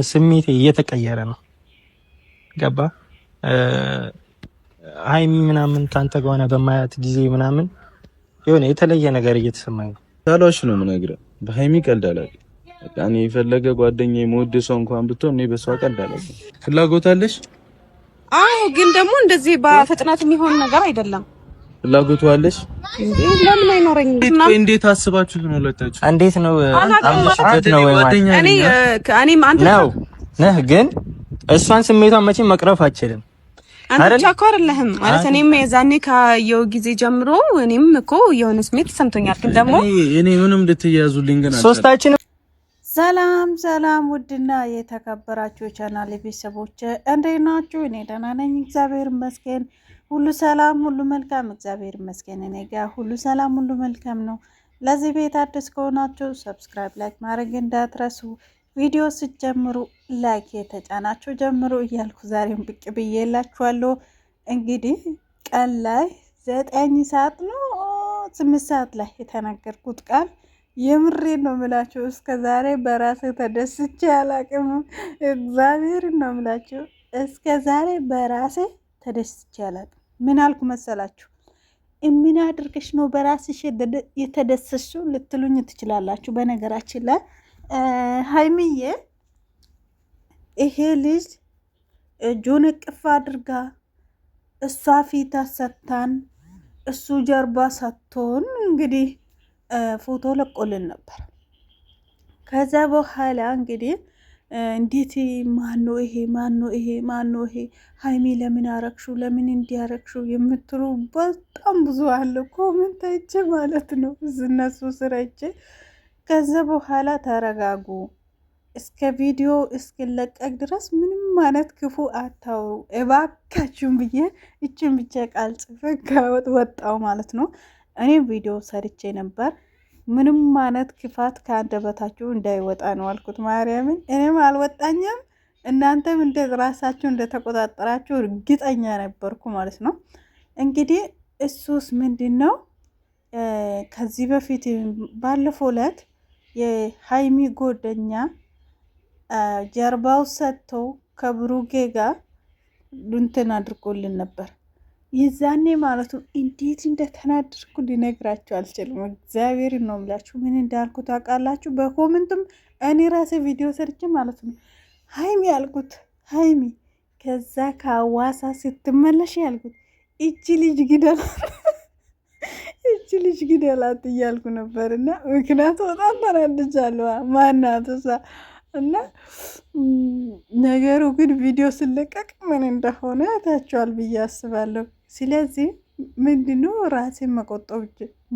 ስሜቴ እየተቀየረ ነው። ገባ ሃይሚ ምናምን ካንተ ጋር ሆነ በማያት ጊዜ ምናምን የሆነ የተለየ ነገር እየተሰማኝ ነው። ታላሽ ነው የምነግርህ። በሃይሚ ቀልድ አላውቅም። እኔ የፈለገ ጓደኛዬ የምወድ ሰው እንኳን ብትሆን እኔ በሷ ቀልድ አላውቅም። ፍላጎት አለሽ? አዎ፣ ግን ደግሞ እንደዚህ በፍጥነት የሚሆን ነገር አይደለም። ፍላጎቱ አለሽ? ለምን አይኖረኝም? እንዴት አስባችሁት ነው ሁለታችሁ? እንዴት ነው አምሽበት ነው ወይ ማለት እኔም አንተ ነው ነህ፣ ግን እሷን ስሜቷን መቼም መቅረፍ አትችልም። አንተ ቻኮ አይደለህም ማለት እኔም የዛኔ ካየው ጊዜ ጀምሮ እኔም እኮ የሆነ ስሜት ተሰምቶኛል። ግን ደግሞ እኔ ምንም ልትያዙልኝ ግን ሶስታችን ሰላም ሰላም፣ ውድና የተከበራችሁ ቻናል ቤተሰቦች እንዴት ናችሁ? እኔ ደህና ነኝ፣ እግዚአብሔር ይመስገን። ሁሉ ሰላም፣ ሁሉ መልካም፣ እግዚአብሔር ይመስገን። እኔ ጋር ሁሉ ሰላም፣ ሁሉ መልካም ነው። ለዚህ ቤት አዲስ ከሆናችሁ ሰብስክራይብ፣ ላይክ ማድረግ እንዳትረሱ። ቪዲዮ ስትጀምሩ ላይክ የተጫናችሁ ጀምሩ እያልኩ ዛሬም ብቅ ብዬላችኋለሁ። እንግዲህ ቀን ላይ 9 ሰዓት ነው 8 ሰዓት ላይ የተናገርኩት ቃል የምሬን ነው ምላችሁ። እስከ ዛሬ በራሴ ተደስቼ አላቅም። እግዚአብሔር ነው ምላችሁ። እስከ ዛሬ በራሴ ተደስቼ አላቅም። ምን አልኩ መሰላችሁ? ምን አድርገሽ ነው በራስሽ የተደሰሽው ልትሉኝ ትችላላችሁ። በነገራችን ላይ ሃይሚዬ ይሄ ልጅ እጁን እቅፍ አድርጋ እሷ ፊት ሰታን እሱ ጀርባ ሰጥቶን እንግዲህ ፎቶ ለቆልን ነበር። ከዛ በኋላ እንግዲህ እንዴት ማኖ ይሄ ሃይሚ ለምን አረክሹ ለምን እንዲያረክሹ የምትሉ በጣም ብዙ አለ። ኮሜንት አይቼ ማለት ነው እነሱ ስራይቼ። ከዛ በኋላ ተረጋጉ፣ እስከ ቪዲዮ እስኪለቀቅ ድረስ ምንም ማለት ክፉ አታውሩ እባካችሁን ብዬ እችን ብቻ ቃል ጽፈ ወጣው ማለት ነው። እኔ ቪዲዮ ሰርቼ ነበር። ምንም ማለት ክፋት ከአንደበታችሁ እንዳይወጣ ነው አልኩት። ማርያምን እኔም አልወጣኝም፣ እናንተም እንደ ራሳችሁ እንደተቆጣጠራችሁ እርግጠኛ ነበርኩ ማለት ነው። እንግዲህ እሱስ ምንድን ነው ከዚህ በፊት ባለፈው ዕለት የሃይሚ ጎደኛ ጀርባው ሰጥቶ ከብሩጌ ጋር እንትን አድርጎልን ነበር። የዛኔ ማለቱ እንዴት እንደተናደድኩ ሊነግራችሁ አልችልም። እግዚአብሔር ነው የምላችሁ። ምን እንዳልኩ ታውቃላችሁ? በኮመንትም እኔ ራሴ ቪዲዮ ሰርች ማለት ነው ሃይሚ ያልኩት ሃይሚ፣ ከዛ ከአዋሳ ስትመለሽ ያልኩት እቺ ልጅ ግደላት እያልኩ ነበር። እና ምክንያቱ በጣም ተናድጃለሁ። ማናትሳ እና ነገሩ ግን ቪዲዮ ስለቀቅ ምን እንደሆነ ታችኋል ብዬ አስባለሁ። ስለዚህ ምንድነው ራሴን መቆጠብ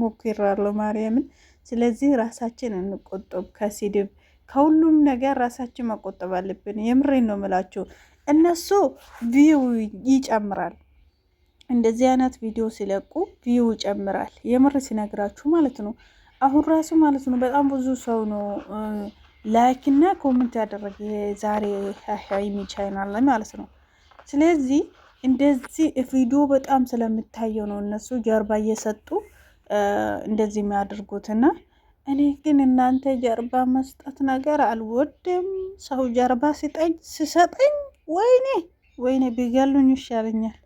ሞክራለሁ ማርያምን። ስለዚህ ራሳችን እንቆጠብ፣ ከስድብ ከሁሉም ነገር ራሳችን መቆጠብ አለብን። የምሬን ነው የምላችሁ። እነሱ ቪው ይጨምራል፣ እንደዚህ አይነት ቪዲዮ ሲለቁ ቪው ይጨምራል። የምር ሲነግራችሁ ማለት ነው። አሁን ራሱ ማለት ነው በጣም ብዙ ሰው ነው ላይክ እና ኮሜንት ያደረገ ዛሬ ሃይሚ ቻናል ላይ ማለት ነው። ስለዚህ እንደዚህ ቪዲዮ በጣም ስለምታየው ነው እነሱ ጀርባ እየሰጡ እንደዚህ የሚያደርጉትና እኔ ግን እናንተ ጀርባ መስጠት ነገር አልወድም። ሰው ጀርባ ሲሰጠኝ ወይኔ ቢገሉኝ ይሻለኛል።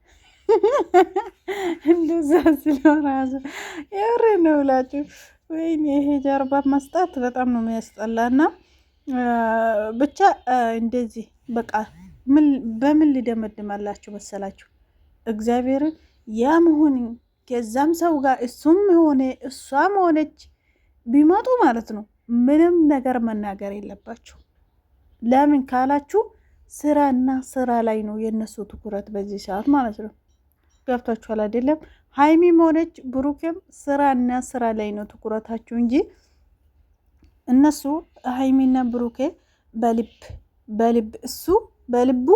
እንደዛ ስለራሱ የምሬ ነው ብላችሁ ወይኔ ይሄ ጀርባ መስጠት በጣም ነው የሚያስጠላና ብቻ እንደዚህ በቃ በምን ሊደመድማላችሁ መሰላችሁ? እግዚአብሔርን ያ መሆን ከዛም ሰው ጋር እሱም ሆነ እሷም ሆነች ቢመጡ ማለት ነው ምንም ነገር መናገር የለባችሁ። ለምን ካላችሁ ስራና ስራ ላይ ነው የነሱ ትኩረት በዚህ ሰዓት ማለት ነው። ገብታችኋል አይደለም? ሃይሚም ሆነች ብሩኬም ስራና ስራ ላይ ነው ትኩረታችሁ እንጂ እነሱ ሃይሚና ብሩኬ በልብ እሱ በልቡ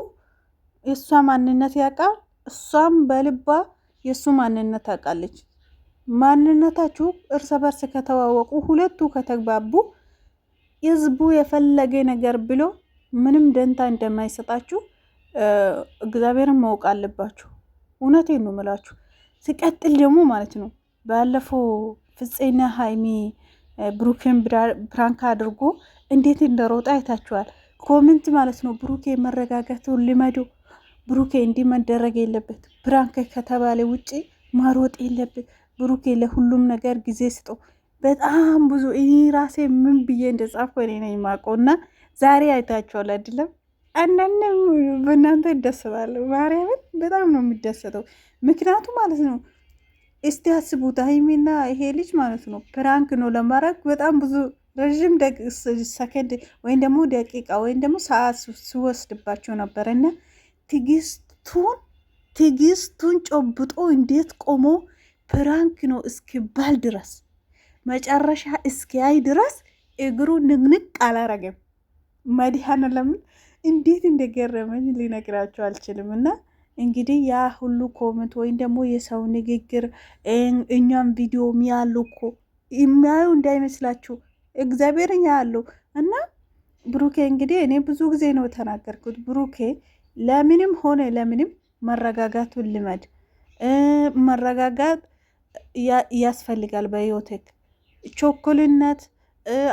የእሷ ማንነት ያውቃል፣ እሷም በልባ የእሱ ማንነት ታውቃለች። ማንነታችሁ እርስ በርስ ከተዋወቁ ሁለቱ ከተግባቡ ህዝቡ የፈለገ ነገር ብሎ ምንም ደንታ እንደማይሰጣችሁ እግዚአብሔርን ማወቅ አለባችሁ። እውነቴን ነው የምላችሁ። ሲቀጥል ደግሞ ማለት ነው ባለፈው ፍፄና ሃይሚ ብሩኬን ፕራንክ አድርጎ እንዴት እንደሮጣ አይታችኋል። ኮሜንት ማለት ነው። ብሩኬ መረጋጋቱን ልመዱ። ብሩኬ እንዲህ መደረግ የለበት። ፕራንክ ከተባለ ውጪ ማሮጥ የለበት። ብሩኬ ለሁሉም ነገር ጊዜ ስጠው። በጣም ብዙ እኔ ራሴ ምን ብዬ እንደጻፍኩ እኔ ነኝ የማውቀው። እና ዛሬ አይታችኋል አይደለም? አንዳንድ በእናንተ ይደሰታለሁ። ማርያምን በጣም ነው የሚደሰተው። ምክንያቱ ማለት ነው እስቲ አስቡት፣ ሀይሚና ይሄ ልጅ ማለት ነው ፕራንክ ነው ለማድረግ በጣም ብዙ ረዥም ሰከንድ ወይም ደግሞ ደቂቃ ወይም ደግሞ ሰዓት ሲወስድባቸው ነበር እና ትዕግስቱን ጨብጦ እንዴት ቆሞ ፕራንክ ነው እስኪባል ድረስ መጨረሻ እስኪያይ ድረስ እግሩ ንቅንቅ አላረገም። መድሃን ለምን እንዴት እንደገረመኝ ሊነግራቸው አልችልም። እና እንግዲህ ያ ሁሉ ኮመንት ወይም ደግሞ የሰው ንግግር እኛም ቪዲዮ ያሉ እኮ የሚያዩ እንዳይመስላችሁ እግዚአብሔርን ያለው እና ብሩኬ እንግዲህ እኔ ብዙ ጊዜ ነው ተናገርኩት። ብሩኬ ለምንም ሆነ ለምንም መረጋጋቱን ልመድ። መረጋጋት ያስፈልጋል በህይወትክ። ቾኮልነት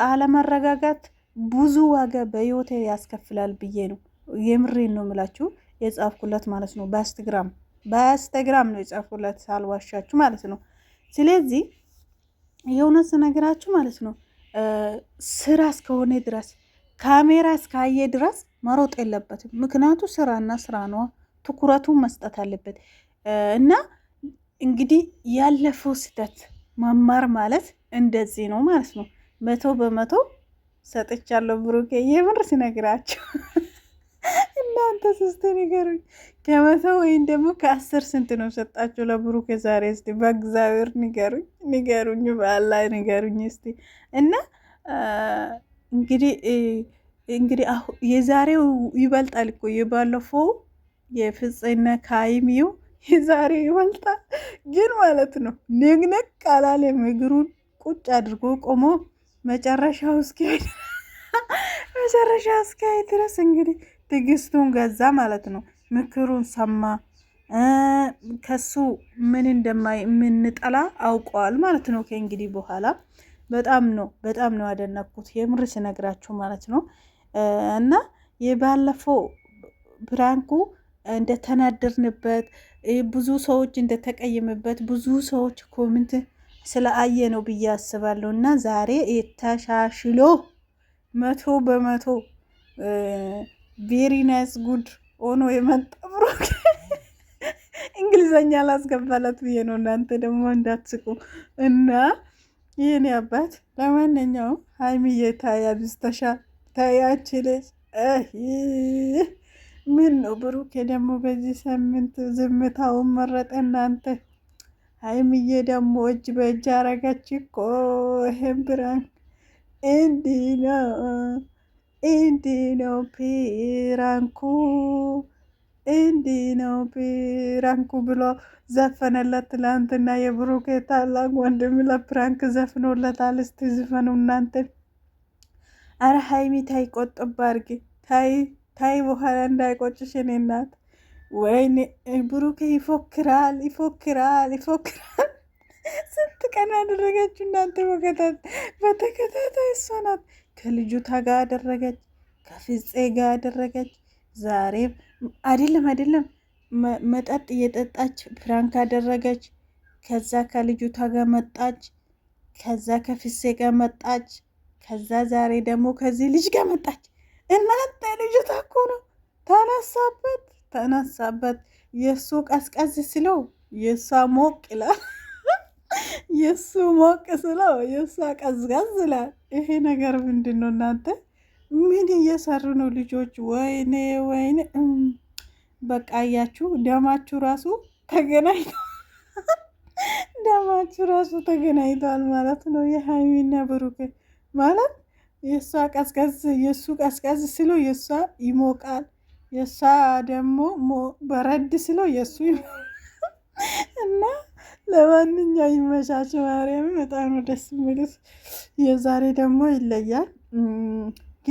አለመረጋጋት ብዙ ዋጋ በህይወቴ ያስከፍላል ብዬ ነው የምሬን ነው የምላችሁ የጻፍኩለት ማለት ነው። በኢንስታግራም ነው የጻፍኩለት ሳልዋሻችሁ ማለት ነው። ስለዚህ የእውነት ነገራችሁ ማለት ነው ስራ እስከሆነ ድረስ ካሜራ እስካየ ድረስ መሮጥ የለበትም። ምክንያቱ ስራና ስራ ነው፣ ትኩረቱን መስጠት አለበት። እና እንግዲህ ያለፈው ስህተት መማር ማለት እንደዚህ ነው ማለት ነው። 100% ሰጥቻለሁ ብሩኬ፣ የምር ሲነግራቸው እናንተ ስስት ንገሩኝ። 100 ወይም ደግሞ 10 ስንት ነው ሰጣችሁ ለብሩኬ ዛሬ? እስቲ በእግዚአብሔር ንገሩኝ፣ በአላህ ንገሩኝ እስቲ። እና እንግዲህ የዛሬው ይበልጣል እኮ የባለፈው የፍጽና ከሀይሚው የዛሬው ይበልጣል። ግን ማለት ነው ንግንቅ አላለም። እግሩን ቁጭ አድርጎ ቆሞ መጨረሻው እስኪያይ ድረስ እንግዲህ ትዕግስቱን ገዛ ማለት ነው። ምክሩን ሰማ። ከሱ ምን እንደምንጠላ አውቀዋል ማለት ነው። ከእንግዲህ በኋላ በጣም ነው ያደነኩት የምር ስነግራችሁ ማለት ነው። እና የባለፈው ፕራንኩ እንደተናደርንበት ብዙ ሰዎች እንደተቀየምበት ብዙ ሰዎች ኮሜንት ስለአየ ነው ብዬ አስባለሁ። እና ዛሬ ተሻሽሎ 100% ቬሪ ናይስ ጉድ ሆኖ የመጣ ብሩክ እንግሊዘኛ ላስገባላት ብዬ ነው። እናንተ ደግሞ እንዳትስቁ እና ይህኔ አባት። ለማንኛውም ሀይሚዬ ታያብዝተሻ ታያችልች። ምን ነው ብሩኬ ደግሞ በዚህ ሳምንት ዝምታውን መረጠ። እናንተ ሀይሚዬ ደግሞ እጅ በእጅ አረገች እኮ። ይሄን ብራንክ እንዲህ ነው ፕራንኩ ብሎ ዘፈነለት ትላንትና። የብሩኬ ታላቅ ወንድም ለፕራንክ ዘፍኖለታል። እስቲ ዝፈኑ እናንተ። አረ ሀይሚ ታይ፣ ቆጥብ አድርጊ ታይ፣ በኋላ እንዳይቆጭሽ የኔ እናት። ወይኔ ብሩኬ ይፎክራል። ስንት ቀን ያደረገችው እናንተ በተከታታይ እሷ ናት። ከልጁታ ጋር አደረገች፣ ከፍፄ ጋር አደረገች። ዛሬም አይደለም መጠጥ እየጠጣች ፕራንክ አደረገች። ከዛ ከልጁታ ጋር መጣች፣ ከዛ ከፍፄ ጋር መጣች፣ ከዛ ዛሬ ደግሞ ከዚህ ልጅ ጋር መጣች። እናንተ ልጁታ እኮ ነው ተነሳበት። የእሱ ቀዝቀዝ ስለው የእሷ ሞቅ ይላል። የእሱ ሞቅ ስለው የእሷ ቀዝቀዝ ይላል። ይሄ ነገር ምንድን ነው እናንተ? ምን እየሰሩ ነው ልጆች? ወይኔ በቃ እያችሁ ደማችሁ ራሱ ተገናኝተዋል ማለት ነው። የሀይሚና ብሩክ ማለት የእሱ ቀዝቀዝ ስለው የእሷ ይሞቃል፣ የእሷ ደግሞ በረድ ስለው የእሱ እና ለማንኛው ይመቻቸው። ማርያም በጣም ነው ደስ የሚሉት። የዛሬ ደግሞ ይለያል።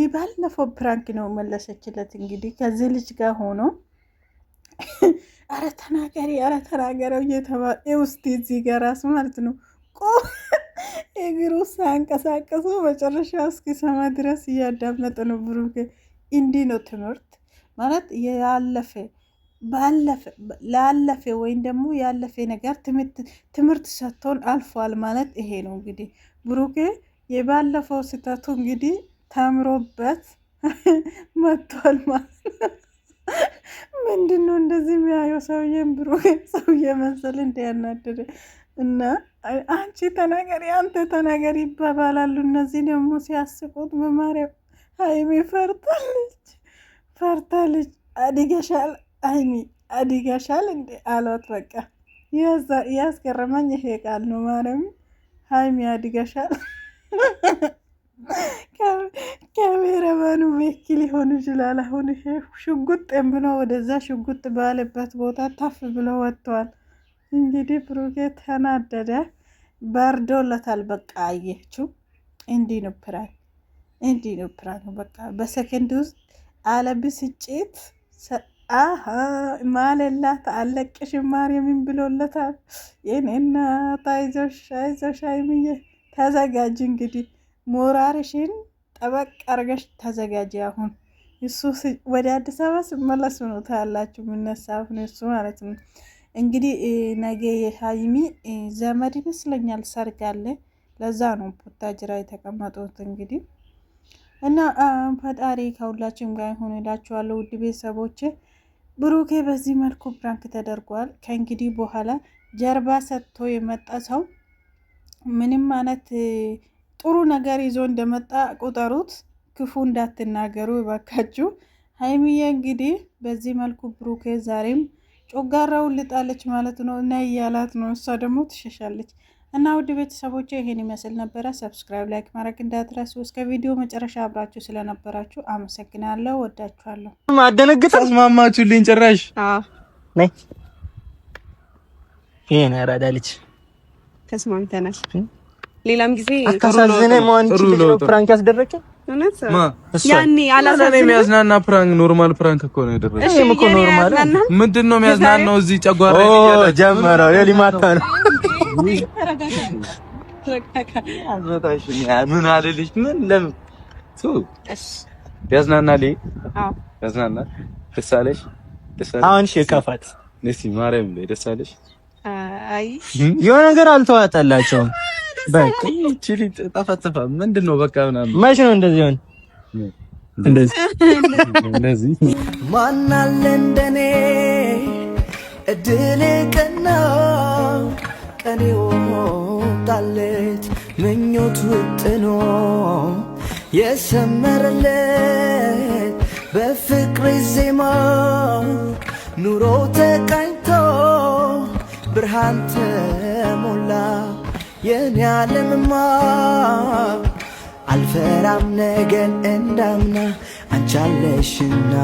ባለፈው ፕራንክ ነው መለሰችለት እንግዲህ ከዚህ ልጅ ጋር ሆኖ አረ ተናገረው እየተባለ ውስጥ እዚህ ጋር ራሱ ማለት ነው እግሩ ሳንቀሳቀሱ መጨረሻ እስኪሰማ ድረስ እያዳመጠ ነው ብሩክ። እንዲህ ነው ትምህርት ማለት ላለፈ ወይም ደግሞ ያለፈ ነገር ትምህርት ሰጥቶን አልፏል ማለት ይሄ ነው። እንግዲህ ብሩኬ የባለፈው ስህተቱ እንግዲህ ተምሮበት መጥቷል ማለት ነው። ምንድን ነው እንደዚህ የሚያየው ሰውዬን ብሩኬ ሰውዬ መሰል እንዲያናድድ እና አንቺ ተናገሪ አንተ ተናገሪ ይባባላሉ። እነዚህ ደግሞ ሲያስቁት በማርያም ሀይሚ ፈርታለች። አዲገሻል ሀይሚ አዲገሻል እንደ አሏት። በቃ ያስገረመኝ ይሄ ቃል ነው። ማርያም ሀይሚ አዲገሻል። ካሜራማኑ ቤኪ ሊሆን ይችላል። አሁን ይሄ ሽጉጥ ብሎ ወደዛ ሽጉጥ ባለበት ቦታ ታፍ ብሎ ወጥተዋል። እንግዲህ ብሩኬ ተናደደ፣ በርዶለታል። በቃ አየችው። እንዲህ ነው ፕራንክ። በቃ በሰከንድ ውስጥ አለብስጭት ማለላት አለቅሽ ማርያምን ብሎለታል። የኔና አይዞሽ ሀይሚዬ ተዘጋጅ። እንግዲህ ሞራርሽን ጠበቅ አርገሽ ተዘጋጅ። አሁን እሱ ወደ አዲስ አበባ ሲመለስ ነው ታያላችሁ የምነሳ አሁን እሱ ማለት ነው። እንግዲህ ነገ የሀይሚ ዘመድ ይመስለኛል ሰርግ አለ። ለዛ ነው ቡታጅራ የተቀመጡት እንግዲህ እና ፈጣሪ ከሁላችንም ጋር ይሁን እላችኋለሁ። ውድ ቤተሰቦቼ ብሩኬ በዚህ መልኩ ፕራንክ ተደርጓል። ከእንግዲህ በኋላ ጀርባ ሰጥቶ የመጣ ሰው ምንም አይነት ጥሩ ነገር ይዞ እንደመጣ ቁጠሩት። ክፉ እንዳትናገሩ እባካችሁ። ሀይሚዬ እንግዲህ በዚህ መልኩ ብሩኬ ዛሬም ጮጋራውን ልጣለች ማለት ነው እና እያላት ነው። እሷ ደግሞ ትሸሻለች። እና ውድ ቤተሰቦች ይሄን ይመስል ነበረ። ሰብስክራይብ፣ ላይክ ማድረግ እንዳትረሱ። እስከ ቪዲዮ መጨረሻ አብራችሁ ስለነበራችሁ አመሰግናለሁ። ወዳችኋለሁ። ማደነግጥ ተስማማችሁልኝ ጭራሽ። ነይ ይሄን ያራዳልች ተስማምተናል። ሌላም ጊዜ አታሳዝነ ማንቺ ፕራንክ ያስደረከኝ ያኔ አላሳዝነ የሚያዝናና ፕራንክ ኖርማል ፕራንክ እኮ ነው ያደረገው። እሺ እኮ ኖርማል ምንድነው የሚያዝናናው? እዚህ ጨጓራ ጀመረው የሊማታ ነው። ምን አለልሽ? ምን ለምን ያዝናናል? አዎ ያዝናናል። ደስ አለሽ? አሁን እሺ ከፋት ነሲ ማርያም ላይ ደስ አለሽ? አይ የሆነ ነገር አልተዋጠላቸውም። በቃ ቺሊ ተፈተፈ። ምንድነው በቃ ምናምን መቼ ነው እንደዚህ ሆነ? እንደዚህ ማን አለ እንደኔ እድል ቀናው ቀኔው ጣለት ምኞት ውጥኖ የሰመረለት በፍቅር ዜማ ኑሮ ተቃኝቶ ብርሃን ተሞላ የኔ ዓለምማ አልፈራም ነገን እንዳምና አንቻለሽና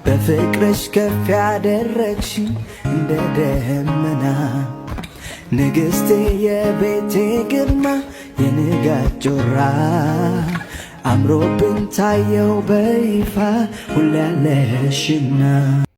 በፍቅርሽ ከፍ ያደረግሽኝ እንደ ደመና ንግሥቴ የቤቴ ግርማ የንጋት ጮራ አምሮብኝ ታየው በይፋ ሁሌ ያለሽና